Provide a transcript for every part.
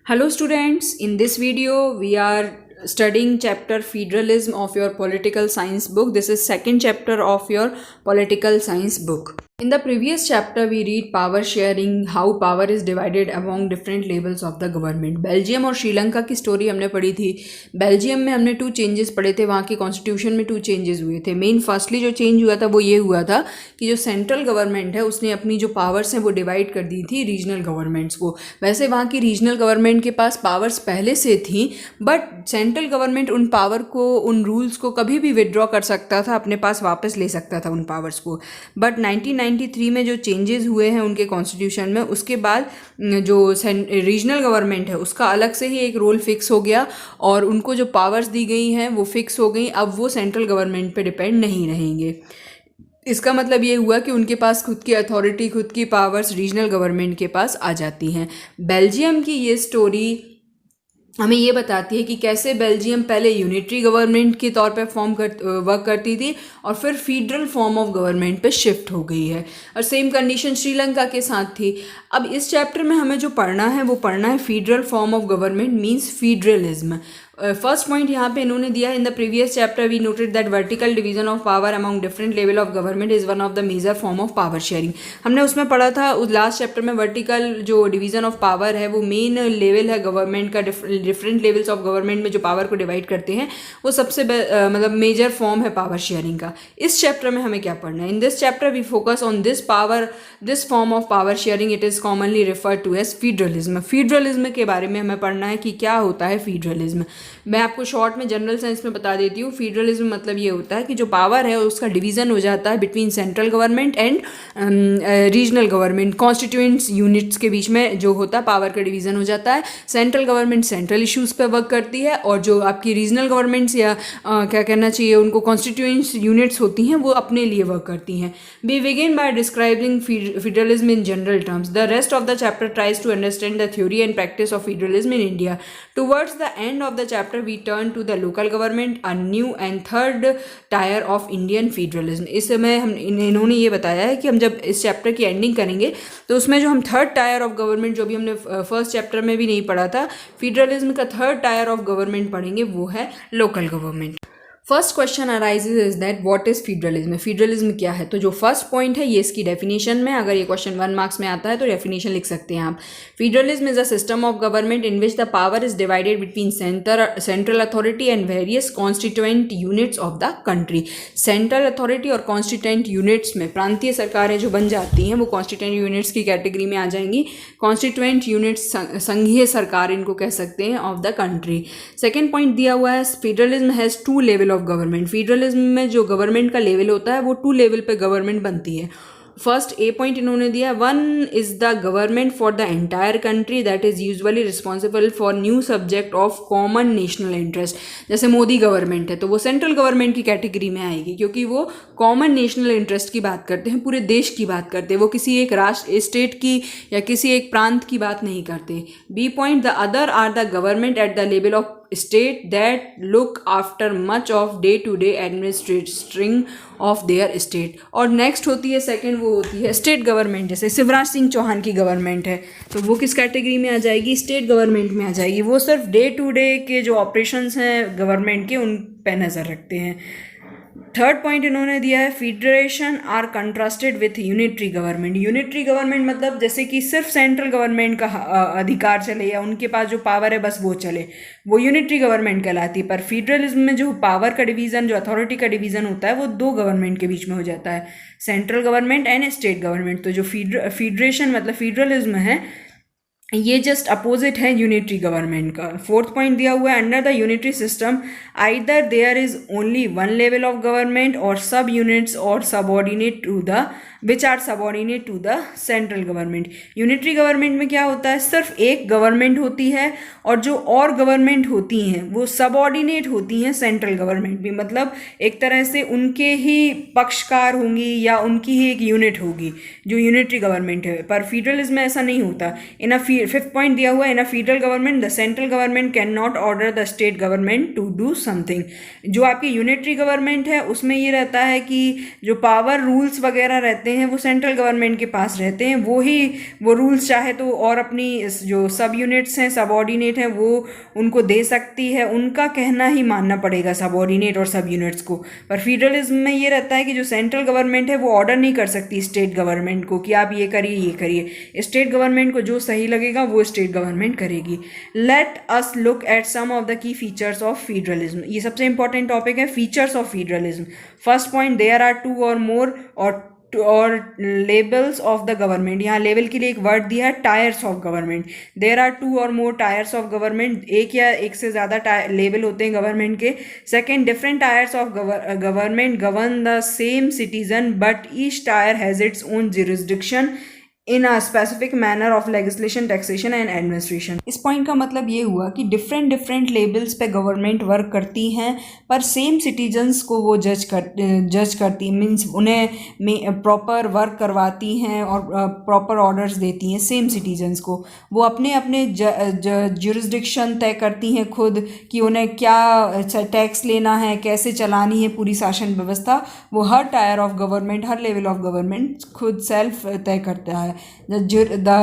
Hello students, in this video we are studying chapter Federalism of your political science book. This is second chapter of your political science book. In the previous chapter we read power sharing, how power is divided among different levels of the government. Belgium और श्रीलंका की story हमने पढ़ी थी. Belgium में हमने 2 changes पढ़े थे, वहाँ की कॉन्स्टिट्यूशन में 2 चेंजेस हुए थे. मेन फर्स्टली जो चेंज हुआ था वो ये हुआ था कि जो सेंट्रल गवर्नमेंट है उसने अपनी जो पावर्स हैं वो डिवाइड कर दी थी रीजनल गवर्नमेंट्स को. वैसे वहाँ की रीजनल गवर्नमेंट के पास पावर्स पहले से थी, बट सेंट्रल गवर्नमेंट उन पावर को, उन रूल्स को कभी भी विदड्रॉ कर सकता था, अपने पास वापस ले सकता था उन पावर्स को. बट 1993 में जो चेंजेस हुए हैं उनके कॉन्स्टिट्यूशन में, उसके बाद जो रीजनल गवर्नमेंट है उसका अलग से ही एक रोल फिक्स हो गया और उनको जो पावर्स दी गई हैं वो फिक्स हो गई. अब वो सेंट्रल गवर्नमेंट पे डिपेंड नहीं रहेंगे. इसका मतलब ये हुआ कि उनके पास खुद की अथॉरिटी, खुद की पावर्स रीजनल गवर्नमेंट के पास आ जाती हैं. बेल्जियम की ये स्टोरी हमें ये बताती है कि कैसे बेल्जियम पहले यूनिटरी गवर्नमेंट के तौर पे वर्क करती थी और फिर फेडरल फॉर्म ऑफ गवर्नमेंट पे शिफ्ट हो गई है. और सेम कंडीशन श्रीलंका के साथ थी. अब इस चैप्टर में हमें जो पढ़ना है वो पढ़ना है federal form of government means federalism. First point यहाँ पे इन्होंने दिया है, in the previous chapter we noted that vertical division of power among different level of government is one of the major form of power sharing. हमने उसमें पढ़ा था उस लास्ट चैप्टर में वर्टिकल जो डिवीजन ऑफ पावर है वो main level है गवर्नमेंट का. डिफरेंट लेवल्स ऑफ गवर्नमेंट में जो पावर को डिवाइड करते हैं वो सबसे मतलब मेजर फॉर्म है पावर शेयरिंग का. इस चैप्टर में हमें क्या पढ़ना है? In this chapter we focus on this form of power sharing. It is commonly referred to as federalism. Federalism के बारे में हमें पढ़ना है कि क्या होता है फेडरलिज्म. मैं आपको शॉर्ट में जनरल साइंस में बता देती हूँ. फेडरलिज्म मतलब ये होता है कि जो पावर है उसका डिवीज़न हो जाता है between central government and regional government. Constituents units के बीच में जो होता है पावर का डिवीज़न हो जाता है. सेंट्रल गवर्नमेंट सेंट्रल इश्यूज़ पे वर्क करती है और जो आपकी रीजनल गवर्नमेंट्स या क्या कहना चाहिए उनको कॉन्स्टिट्यूएंट्स यूनिट्स होती हैं वो अपने लिए वर्क करती हैं. We begin by describing federalism in general terms. The rest of the chapter tries to understand the theory and practice of federalism in India. Towards the end of the chapter we turn to the local government, a new and third tier of Indian federalism. इस समय इन्होंने ये बताया है कि हम जब इस चैप्टर की एंडिंग करेंगे तो उसमें जो हम थर्ड टायर ऑफ गवर्नमेंट, जो भी हमने फर्स्ट चैप्टर में भी नहीं पढ़ा था, फेडरलिज्म का थर्ड टायर ऑफ गवर्नमेंट पढ़ेंगे, वो है local government. First question arises is that what is federalism. Federalism क्या है? तो जो फर्स्ट पॉइंट है ये इसकी डेफिनेशन में, अगर ये क्वेश्चन 1 मार्क्स में आता है तो डेफिनेशन लिख सकते हैं आप. Federalism is a system of government in which the power is divided between central authority and various constituent units of the country. Central authority और कॉन्स्टिट्यूएंट यूनिट्स में प्रांतीय सरकारें जो बन जाती हैं वो कॉन्स्टिट्यूएंट यूनिट्स की कैटेगरी में आ जाएंगी. कॉन्स्टिट्यूएंट यूनिट्स संघीय सरकार इनको कह सकते हैं of the country. Second point दिया हुआ है, federalism has 2 level of government. Federalism में जो गवर्नमेंट का लेवल होता है वो 2 लेवल पे गवर्नमेंट बनती है. फर्स्ट ए पॉइंट इन्होंने दिया, 1 is the government for the entire country that is usually responsible for new subject of common national interest. जैसे मोदी गवर्नमेंट है तो वो सेंट्रल गवर्नमेंट की कैटेगरी में आएगी क्योंकि वो कॉमन नेशनल इंटरेस्ट की बात करते हैं, पूरे देश की बात करते हैं, वो किसी एक राष्ट्र, स्टेट की या किसी एक प्रांत की बात नहीं करते. B point, the other are the government at the level of state that look after much of day to day administrating of their state. और नेक्स्ट होती है सेकंड, वो होती है स्टेट गवर्नमेंट. जैसे शिवराज सिंह चौहान की गवर्नमेंट है तो वो किस कैटेगरी में आ जाएगी? स्टेट गवर्नमेंट में आ जाएगी. वो सिर्फ डे टू डे के जो ऑपरेशंस हैं गवर्नमेंट के उन पे नज़र रखते हैं. थर्ड पॉइंट इन्होंने दिया है, federation are contrasted with unitary government. Unitary government मतलब जैसे कि सिर्फ सेंट्रल गवर्नमेंट का अधिकार चले या उनके पास जो पावर है बस वो चले, वो यूनिटरी गवर्नमेंट कहलाती है. पर फेडरलिज्म में जो पावर का डिवीज़न, जो अथॉरिटी का डिवीज़न होता है वो 2 गवर्नमेंट के बीच में हो जाता है, central government and state government. तो जो फेडरेशन मतलब फेडरलिज्म है ये जस्ट अपोजिट है यूनिटरी गवर्नमेंट का. फोर्थ पॉइंट दिया हुआ है, under the unitary system either there is only 1 level of government or sub units are subordinate to the which are subordinate to the central government. Unitary government में क्या होता है, सिर्फ एक गवर्नमेंट होती है और जो और गवर्नमेंट होती हैं वो सबऑर्डिनेट होती हैं सेंट्रल गवर्नमेंट भी, मतलब एक तरह से उनके ही पक्षकार होंगी या उनकी ही एक यूनिट होगी जो यूनिटरी गवर्नमेंट है. पर फेडरलिज्म में ऐसा नहीं होता. इन अ फिफ्थ पॉइंट दिया हुआ है, in a federal government the central government can not order the state government to do something. जो आपकी यूनिटरी गवर्नमेंट है उसमें ये रहता है कि जो पावर रूल्स वगैरह रहते हैं वो सेंट्रल गवर्नमेंट के पास रहते हैं, वो रूल्स चाहे तो और अपनी जो सब यूनिट्स हैं, सबऑर्डिनेट हैं, वो उनको दे सकती है, उनका कहना ही मानना पड़ेगा सबऑर्डिनेट और सब यूनिट्स को। पर फेडरलिज्म में ये रहता है कि जो सेंट्रल गवर्नमेंट है वो ऑर्डर नहीं कर सकती स्टेट गवर्नमेंट को कि आप ये करिए। स्टेट गवर्नमेंट को जो सही लगेगा वो स्टेट गवर्नमेंट करेगी। Let us look at some of the key features of federalism. ये सबसे इंपॉर्टेंट टॉपिक है, features of federalism. First point, there are two or more or levels of the government. यहाँ लेवल के लिए एक word दिया है, tiers of government. There are two or more tiers of government, एक या एक से ज़्यादा लेवल होते हैं गवर्नमेंट के। Second, different tyres of government govern the same citizen but each tyre has its own jurisdiction in a specific manner of legislation, taxation and administration. इस point का मतलब ये हुआ कि डिफरेंट लेवल्स पे गवर्नमेंट वर्क करती हैं, पर सेम सिटीजन्स को वो जज करती मीन्स उन्हें प्रॉपर वर्क करवाती हैं और प्रॉपर ऑर्डर्स देती हैं सेम सिटीजन्स को। वो अपने जुरिस्डिक्शन तय करती हैं खुद कि उन्हें क्या टैक्स लेना है, कैसे चलानी है पूरी शासन व्यवस्था। वो हर टायर ऑफ गवर्नमेंट, हर लेवल ऑफ गवर्नमेंट खुद सेल्फ तय करता है। The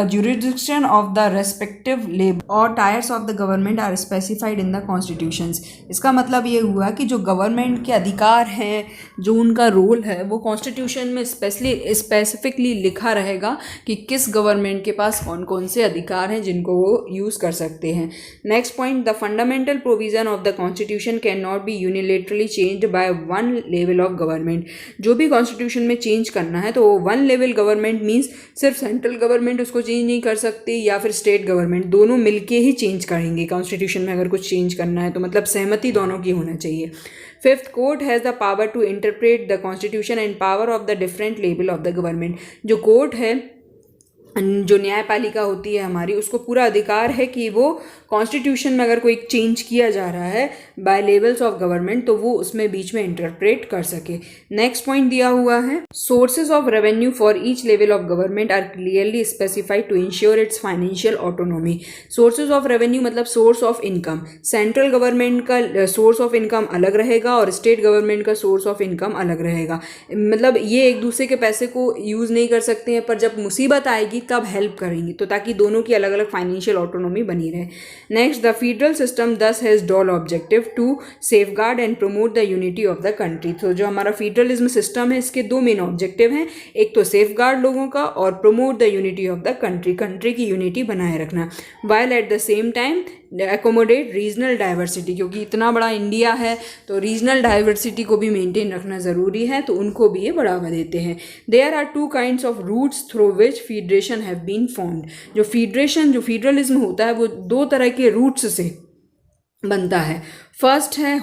jurisdiction of the respective labor or tiers of the government are specified in the constitutions। इसका मतलब ये हुआ कि जो गवर्नमेंट के अधिकार हैं, जो उनका रोल है, वो कॉन्स्टिट्यूशन में स्पेसिफिकली लिखा रहेगा कि किस गवर्नमेंट के पास कौन कौन से अधिकार हैं जिनको वो यूज़ कर सकते हैं। Next point, the fundamental provision of the constitution can not B unilaterally changed by one level of government. जो भी कॉन्स्टिट्यूशन में चेंज करना है तो वन लेवल गवर्नमेंट मीन्स सिर्फ सेंट्रल गवर्नमेंट उसको चेंज नहीं कर सकती या फिर स्टेट गवर्नमेंट, दोनों मिलके ही चेंज करेंगे। कॉन्स्टिट्यूशन में अगर कुछ चेंज करना है तो मतलब सहमति दोनों की होना चाहिए। Fifth, court has the power to interpret the constitution and power of the different level of the government. जो कोर्ट है, जो न्यायपालिका होती है हमारी, उसको पूरा अधिकार है कि वो कॉन्स्टिट्यूशन में अगर कोई चेंज किया जा रहा है बाय लेवल्स ऑफ गवर्नमेंट तो वो उसमें बीच में इंटरप्रेट कर सके। नेक्स्ट पॉइंट दिया हुआ है, sources of revenue for each level of government are clearly specified to ensure its financial autonomy. Sources of revenue मतलब source of income. Central government का सोर्स ऑफ इनकम अलग रहेगा और स्टेट गवर्नमेंट का source of income अलग रहेगा। मतलब ये एक दूसरे के पैसे को यूज़ नहीं कर सकते हैं, पर जब मुसीबत आएगी तब हेल्प करेंगी, तो ताकि दोनों की अलग अलग फाइनेंशियल ऑटोनॉमी बनी रहे। Next, the federal system thus has double objective to safeguard and promote the unity of the country. तो जो हमारा फेडरलिज्म सिस्टम है इसके दो मेन ऑब्जेक्टिव हैं, एक तो सेफगार्ड लोगों का और promote the unity of the country की यूनिटी बनाए रखना, while at the same time accommodate regional diversity. क्योंकि इतना बड़ा इंडिया है तो रीजनल डाइवर्सिटी को भी मेंटेन रखना ज़रूरी है, तो उनको भी ये बढ़ावा देते हैं। There are two kinds of routes through which federation have been formed. जो फेडरलिज्म होता है वो दो तरह के रूट्स से बनता है। फर्स्ट है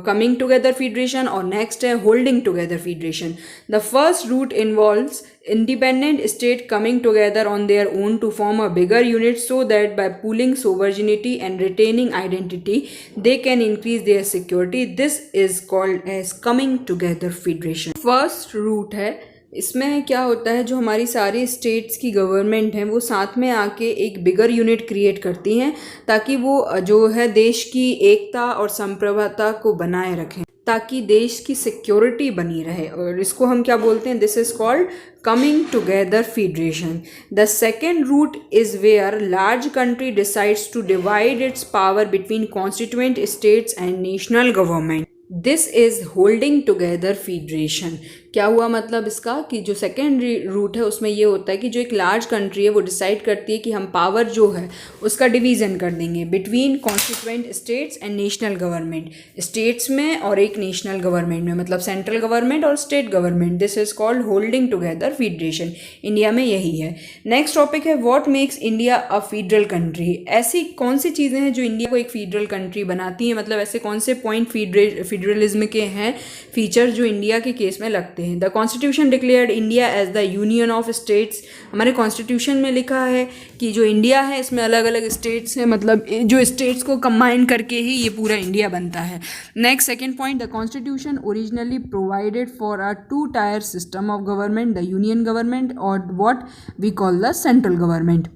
कमिंग टुगेदर फेडरेशन और नेक्स्ट है holding together federation. The first route involves independent state coming together on their own to form a bigger unit so that by pooling sovereignty and retaining identity they can increase their security. This is called as coming together federation. First root है, इसमें क्या होता है, जो हमारी सारी states की government हैं वो साथ में आके एक बिगर यूनिट क्रिएट करती हैं ताकि वो जो है देश की एकता और संप्रभुता को बनाए रखें, ताकि देश की सिक्योरिटी बनी रहे, और इसको हम क्या बोलते हैं, this is called coming together federation. The second route is where large country decides to divide its power between constituent states and national government. This is holding together federation. क्या हुआ मतलब इसका कि जो सेकेंड रूट है उसमें ये होता है कि जो एक लार्ज कंट्री है वो डिसाइड करती है कि हम पावर जो है उसका डिवीज़न कर देंगे between constituent states and national government, states में और एक नेशनल गवर्नमेंट में, मतलब सेंट्रल गवर्नमेंट और state government. This is called holding together federation. India में यही है। नेक्स्ट टॉपिक है what makes India a federal country. ऐसी कौन सी चीज़ें हैं जो इंडिया को एक फेडरल कंट्री बनाती हैं, मतलब ऐसे कौन से पॉइंट फेडरलिज्म के हैं, फीचर जो इंडिया के केस में लगते हैं। The constitution declared India as the union of states. हमारे कॉन्स्टिट्यूशन में लिखा है कि जो इंडिया है इसमें अलग अलग स्टेट्स हैं, मतलब जो स्टेट्स को कंबाइन करके ही ये पूरा इंडिया बनता है। Next second point, the constitution originally provided for a two tier system of government, the union government or what we call the central government.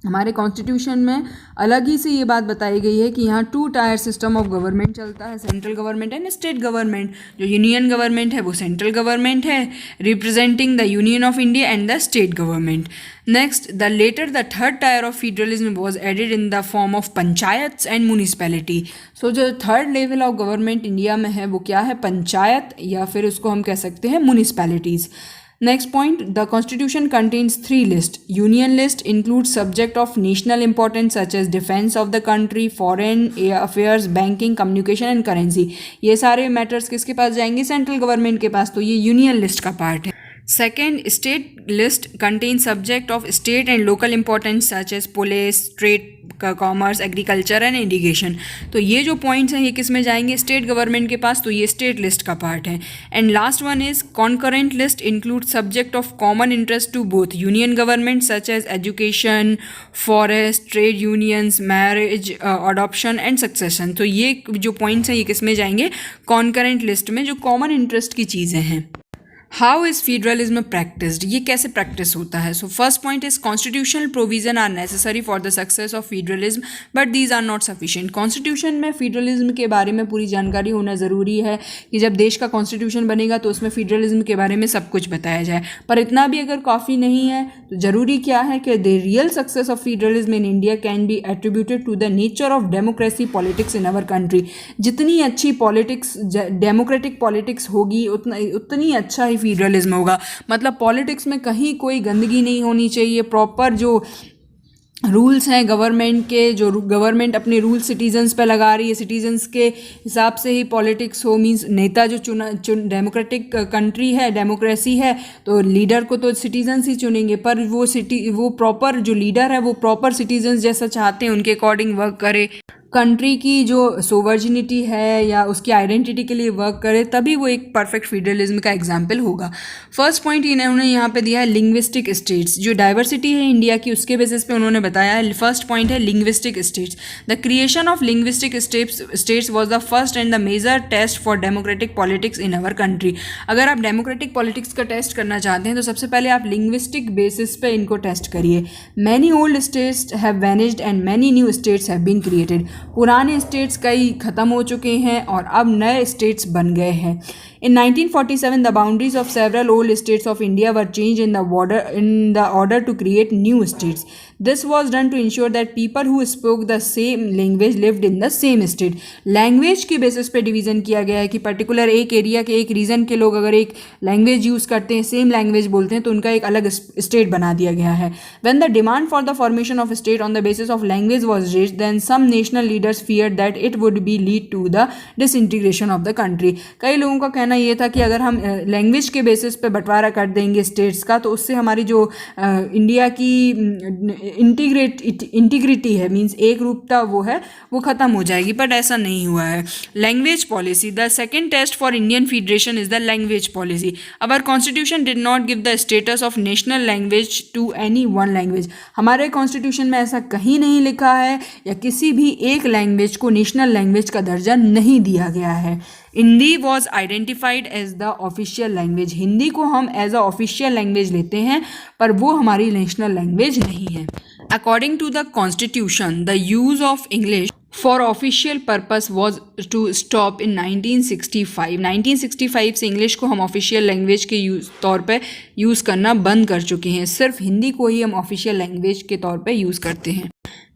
हमारे कॉन्स्टिट्यूशन में अलग ही से ये बात बताई गई है कि यहाँ 2 टायर सिस्टम ऑफ गवर्नमेंट चलता है, central government and state government. जो यूनियन गवर्नमेंट है वो सेंट्रल गवर्नमेंट है representing the union of India and the state government. Next, the third tier of federalism was added in the form of panchayat and municipality. So जो third level of government India में है वो क्या है, पंचायत, या फिर उसको हम कह सकते हैं municipalities. Next point, the constitution contains 3 lists. Union list includes subject of national importance such as defense of the country, foreign affairs, banking, communication and currency. ये सारे matters किसके पास जाएंगे, सेंट्रल गवर्नमेंट के पास, तो ये यूनियन लिस्ट का part है। Second, state list contains subject of state and local importance such as police, trade, commerce, agriculture and irrigation. तो ये जो पॉइंट्स हैं ये किस में जाएंगे, स्टेट गवर्नमेंट के पास, तो ये स्टेट लिस्ट का पार्ट है। And last one is concurrent list include subject of common interest to both union government such as education, forest, trade unions, marriage, adoption and succession. तो ये जो पॉइंट्स हैं ये किस में जाएंगे, कॉन्करेंट लिस्ट में, जो कॉमन इंटरेस्ट की चीज़ें हैं। हाउ इज़ फेडरलिज्म प्रैक्टिस्ड, ये कैसे प्रैक्टिस होता है। So first point is constitutional provision are necessary for the success of federalism but these are not sufficient. Constitution में फेडरलिज्म के बारे में पूरी जानकारी होना ज़रूरी है कि जब देश का कॉन्स्टिट्यूशन बनेगा तो उसमें फेडरलिज्म के बारे में सब कुछ बताया जाए, पर इतना भी अगर काफ़ी नहीं है तो ज़रूरी क्या है कि the real success of federalism in India can be attributed to the nature of democracy politics in our country. जितनी अच्छी पॉलिटिक्स, डेमोक्रेटिक पॉलिटिक्स होगी उतनी अच्छा ही फेडरलिज्म होगा। मतलब पॉलिटिक्स में कहीं कोई गंदगी नहीं होनी चाहिए, प्रॉपर जो रूल्स हैं गवर्नमेंट के, जो गवर्नमेंट अपने रूल्स सिटीजन्स पे लगा रही है, सिटीजन्स के हिसाब से ही पॉलिटिक्स हो। मींस नेता जो डेमोक्रेटिक कंट्री है, डेमोक्रेसी है, तो लीडर को तो सिटीजन्स ही चुनेंगे, पर वो प्रॉपर जो लीडर है वो प्रॉपर सिटीजन्स जैसा चाहते हैं उनके अकॉर्डिंग वर्क करे, कंट्री की जो सोवर्जिनिटी है या उसकी आइडेंटिटी के लिए वर्क करे, तभी वो एक परफेक्ट फेडरलिज्म का एग्जाम्पल होगा। फर्स्ट पॉइंट इन्होंने यहाँ पे दिया है लिंग्विस्टिक स्टेट्स, जो डाइवर्सिटी है इंडिया की उसके बेसिस पे उन्होंने बताया है। फर्स्ट पॉइंट है linguistic states. The creation of linguistic states was the first and the major test for democratic politics in our country. अगर आप डेमोक्रेटिक पॉलिटिक्स का टेस्ट करना चाहते हैं तो सबसे पहले आप लिंग्विस्टिक बेसिस पे इनको टेस्ट करिए। Many old states have vanished and many new states have been created. पुराने स्टेट्स कई ख़त्म हो चुके हैं और अब नए स्टेट्स बन गए हैं। In 1947, the boundaries of several old states of India were changed in the order to create new states. This was done to ensure that people who spoke the same language lived in the same state. Language के basis पे division किया गया है कि particular एक area के, एक reason के लोग अगर एक लैंग्वेज यूज़ करते हैं, सेम लैंग्वेज बोलते हैं, तो उनका एक अलग स्टेट बना दिया गया है। When the demand for the formation of a state on the basis of language was raised, then some national leaders feared that it would be lead to the disintegration of the country. कई लोगों का कहना ये था कि अगर हम language के बेसिस पे बंटवारा कर देंगे स्टेट्स का तो उससे हमारी जो इंडिया की इंटीग्रिटी है, मींस एक रूपता वो ख़त्म हो जाएगी, बट ऐसा नहीं हुआ है। Language policy, the second test for Indian federation is the language policy. Our constitution did not give the status of national language to any one language. हमारे कॉन्स्टिट्यूशन में ऐसा कहीं नहीं लिखा है या किसी भी एक लैंग्वेज को नेशनल लैंग्वेज का दर्जा नहीं दिया गया है। Hindi was identified as the official language. Hindi को हम एज अ ऑफिशियल लैंग्वेज लेते हैं, पर वो हमारी नेशनल लैंग्वेज नहीं है। According to the constitution, the use of English for official purpose was to stop in 1965। 1965 से इंग्लिश को हम ऑफिशियल लैंग्वेज के तौर पे यूज़ करना बंद कर चुके हैं। सिर्फ हिंदी को ही हम ऑफिशियल लैंग्वेज के तौर पे यूज़ करते हैं।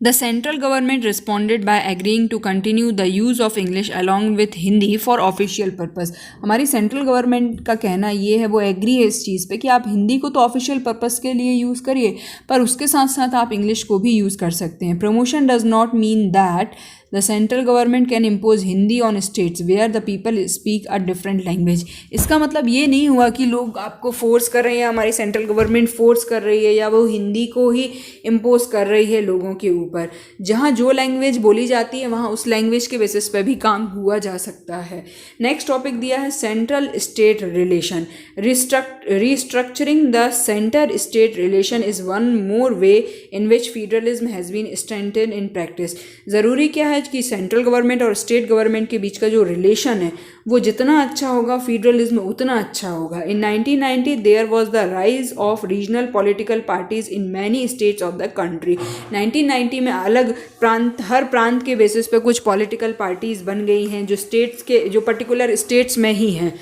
The central government responded by agreeing to continue the use of English along with Hindi for official purpose. हमारी सेंट्रल गवर्नमेंट का कहना ये है, वो एग्री है इस चीज़ पे कि आप हिंदी को तो ऑफिशियल पर्पस के लिए यूज़ करिए, पर उसके साथ साथ आप इंग्लिश को भी यूज़ कर सकते हैं। Promotion does not mean that the central government can impose Hindi on states where the people speak a different language. इसका मतलब ये नहीं हुआ कि लोग आपको फोर्स कर रहे हैं, हमारी सेंट्रल गवर्नमेंट फोर्स कर रही है या वो हिंदी को ही इम्पोज कर रही है लोगों के ऊपर। जहाँ जो लैंग्वेज बोली जाती है वहाँ उस लैंग्वेज के बेसिस पे भी काम हुआ जा सकता है। नेक्स्ट टॉपिक दिया है central state relation. Restructuring the centre state relation is one more way in which federalism has been strengthened in practice. ज़रूरी क्या है है कि सेंट्रल गवर्नमेंट और स्टेट गवर्नमेंट के बीच का जो रिलेशन है वो जितना अच्छा होगा फेडरलिज्म उतना अच्छा होगा। In 1990 there was the rise of regional political parties in many states of the country. 1990 में अलग प्रांत, हर प्रांत के बेसिस पे कुछ पॉलिटिकल पार्टीज बन गई हैं जो स्टेट्स के, जो पर्टिकुलर स्टेट्स में ही हैं।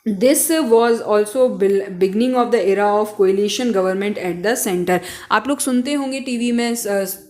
This was also beginning of the era of coalition government at the centre. आप लोग सुनते होंगे टीवी में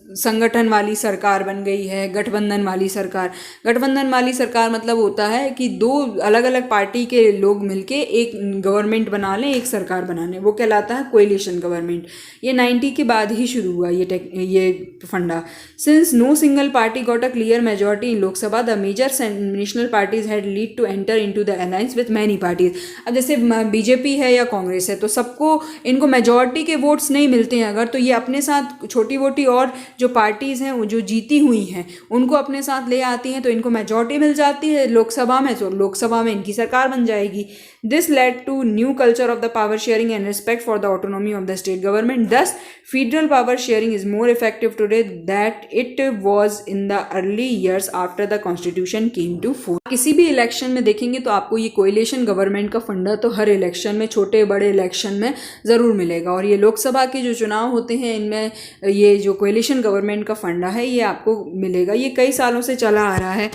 संगठन वाली सरकार बन गई है, गठबंधन वाली सरकार। गठबंधन वाली सरकार मतलब होता है कि दो अलग अलग पार्टी के लोग मिलके एक गवर्नमेंट बना लें, एक सरकार बना लें, वो कहलाता है कोएलिशन गवर्नमेंट। ये 90 के बाद ही शुरू हुआ ये फंडा। Since no single party got a clear majority in Lok Sabha the major national parties had lead to enter into the alliance with many parties. अब जैसे बीजेपी है या कांग्रेस है तो सबको इनको मेजॉरिटी के वोट्स नहीं मिलते हैं अगर, तो ये अपने साथ छोटी मोटी और जो पार्टीज़ हैं वो जो जीती हुई हैं उनको अपने साथ ले आती हैं, तो इनको मेजॉरिटी मिल जाती है लोकसभा में, तो लोकसभा में इनकी सरकार बन जाएगी। This led to new culture of the power sharing and respect for the autonomy of the state government. Thus federal power sharing is more effective today that it was in the early years after the constitution came to force. किसी भी election में देखेंगे तो आपको ये coalition government का फंडा तो हर इलेक्शन में, छोटे बड़े इलेक्शन में ज़रूर मिलेगा। और ये लोकसभा के जो चुनाव होते हैं इनमें ये जो कोएलिशन गवर्नमेंट का फंडा है ये आपको मिलेगा। ये कई सालों से चला आ रहा है।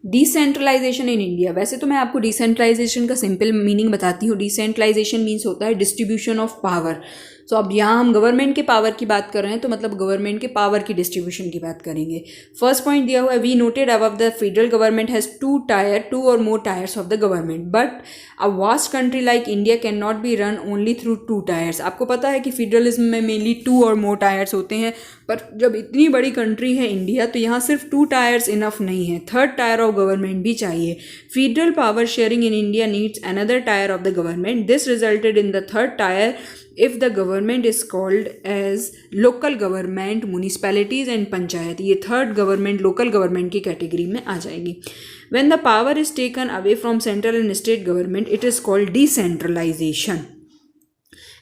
डिसेंट्रलाइजेशन इन इंडिया, वैसे तो मैं आपको डिसेंट्रलाइजेशन का सिंपल मीनिंग बताती हूँ। डिसेंट्रलाइजेशन मीन्स होता है डिस्ट्रीब्यूशन ऑफ पावर। तो अब यहाँ हम गवर्नमेंट के पावर की बात कर रहे हैं तो मतलब गवर्नमेंट के पावर की डिस्ट्रीब्यूशन की बात करेंगे। फर्स्ट पॉइंट दिया हुआ है, we noted above the federal government has two or more tiers of the government but a vast country like India can not be run only through 2 tiers. आपको पता है कि फेडरलिज्म में मेनली 2 और more tyres होते हैं, पर जब इतनी बड़ी कंट्री है इंडिया तो यहाँ सिर्फ 2 टायर्स इनफ नहीं है, 3rd टायर ऑफ गवर्नमेंट भी चाहिए। Federal power sharing in India needs another tyre of the government. This resulted in the 3rd tyre if the government is called as local government, municipalities and panchayat. ये 3rd government local government की category में आ जाएगी। when the power is taken away from central and state government it is called decentralization।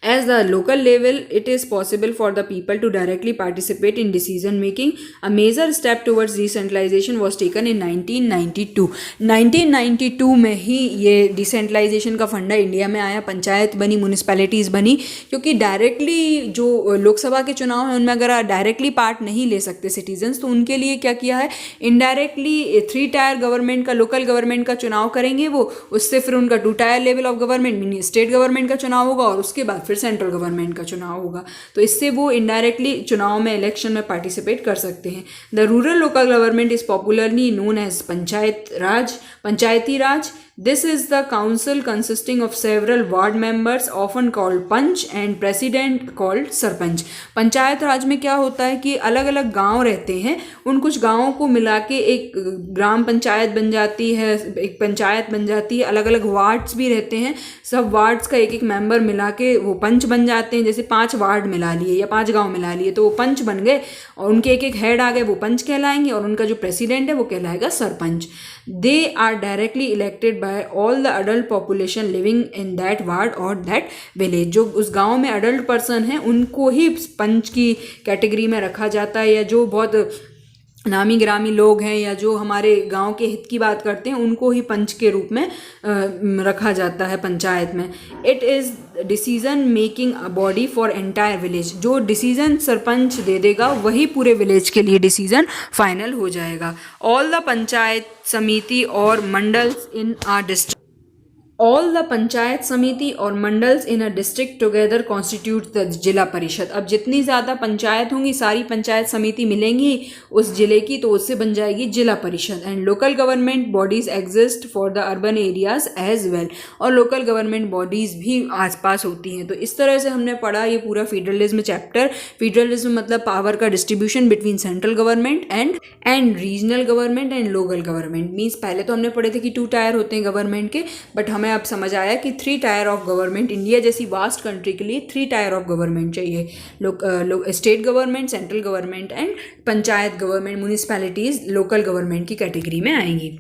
As the local level, it is possible for the people to directly participate in decision making. A major step towards decentralization was taken in 1992। 1992 में ही ये decentralisation का फंडा India में आया, पंचायत बनी, municipalities बनी, क्योंकि directly जो लोकसभा के चुनाव हैं उनमें अगर डायरेक्टली पार्ट नहीं ले सकते सिटीजन्स, तो उनके लिए क्या किया है, इनडायरेक्टली 3 टायर गवर्नमेंट का, लोकल गवर्नमेंट का चुनाव करेंगे वो, उससे फिर उनका 2 tyre level of government mini state government का चुनाव होगा और उसके बाद फिर सेंट्रल गवर्नमेंट का चुनाव होगा। तो इससे वो इनडायरेक्टली चुनाव में, इलेक्शन में पार्टिसिपेट कर सकते हैं। The rural local government is popularly known as panchayati raj. This is the council consisting of several ward members often called panch and president called sarpanch. Panchayat raj में क्या होता है कि अलग अलग गांव रहते हैं, उन कुछ गांवों को मिला के एक ग्राम पंचायत बन जाती है, एक पंचायत बन जाती है। अलग अलग वार्ड्स भी रहते हैं, सब वार्ड्स का एक एक मेंबर मिला के वो पंच बन जाते हैं। जैसे 5 वार्ड मिला लिए या 5 गाँव मिला लिए तो वो पंच बन गए और उनके एक एक हेड आ गए, वो पंच कहलाएंगे और उनका जो प्रेसिडेंट है वो कहलाएगा sarpanch. They are directly elected by all the adult population living in that ward or that village। जो उस गांव में अडल्ट पर्सन हैं उनको ही पंच की कैटेगरी में रखा जाता है, या जो बहुत नामी ग्रामी लोग हैं या जो हमारे गांव के हित की बात करते हैं उनको ही पंच के रूप में रखा जाता है पंचायत में। It is decision making body for entire village. जो डिसीजन सरपंच दे देगा वही पूरे विलेज के लिए डिसीजन फाइनल हो जाएगा। All the panchayat samiti or mandals in are district, all the panchayat samiti or mandals in a district together constitute the zila parishad. अब जितनी ज़्यादा पंचायत होंगी, सारी पंचायत समिति मिलेंगी उस जिले की, तो उससे बन जाएगी Zila Parishad. And local government bodies exist for the urban areas as well. और लोकल गवर्नमेंट बॉडीज़ भी आसपास होती हैं। तो इस तरह से हमने पढ़ा ये पूरा फेडरलिज्म चैप्टर। फेडरलिज्म मतलब पावर का distribution between central government and regional government and local government. Means पहले तो हमने पढ़े थे कि 2 टायर होते हैं गवर्नमेंट के, बट हमें अब समझ आया कि 3 टायर ऑफ गवर्नमेंट, इंडिया जैसी वास्ट कंट्री के लिए 3 टायर ऑफ गवर्नमेंट चाहिए। State government, central government and panchayat government, municipalities local government की कैटेगरी में आएंगी।